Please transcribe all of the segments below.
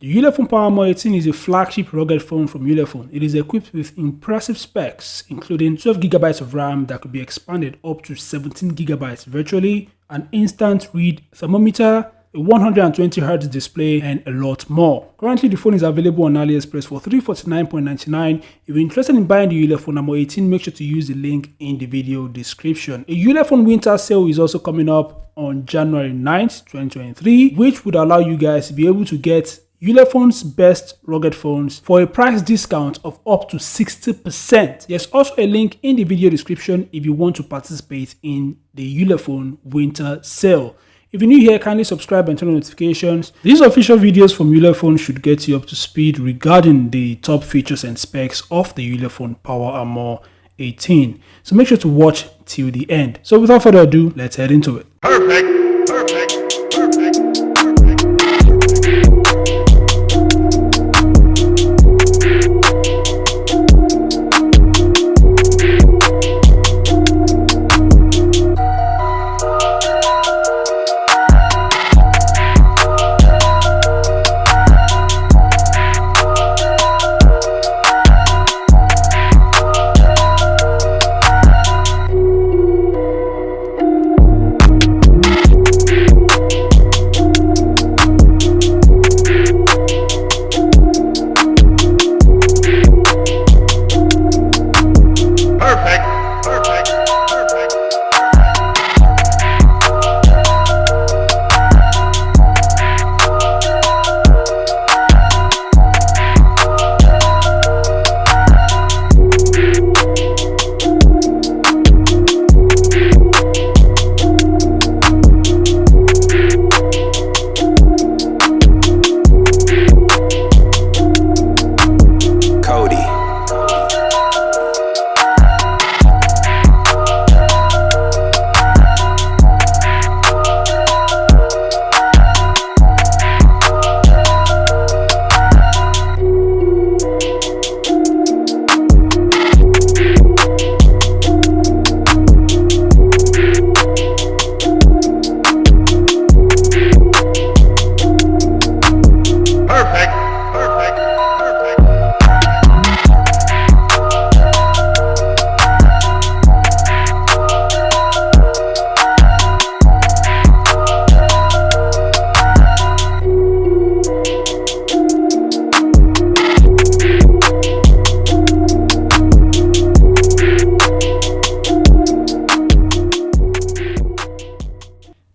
The Ulefone PowerMore 18 is a flagship rugged phone from Ulefone. It is equipped with impressive specs, including 12GB of RAM that could be expanded up to 17GB virtually, an instant-read thermometer, a 120Hz display, and a lot more. Currently, the phone is available on AliExpress for $349.99. If you're interested in buying the Ulefone PowerMore 18, make sure to use the link in the video description. A Ulefone winter sale is also coming up on January 9th, 2023, which would allow you guys to be able to get Ulefone's best rugged phones for a price discount of up to 60%. There's also a link in the video description if you want to participate in the Ulefone winter sale. If you're new here, kindly subscribe and turn on notifications. These official videos from Ulefone should get you up to speed regarding the top features and specs of the Ulefone PowerMore 18. So make sure to watch till the end. So without further ado, let's head into it. Perfect.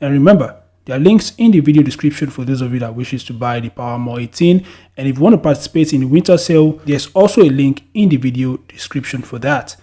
And remember, there are links in the video description for those of you that wishes to buy the PowerMore 18. And if you want to participate in the winter sale, there's also a link in the video description for that.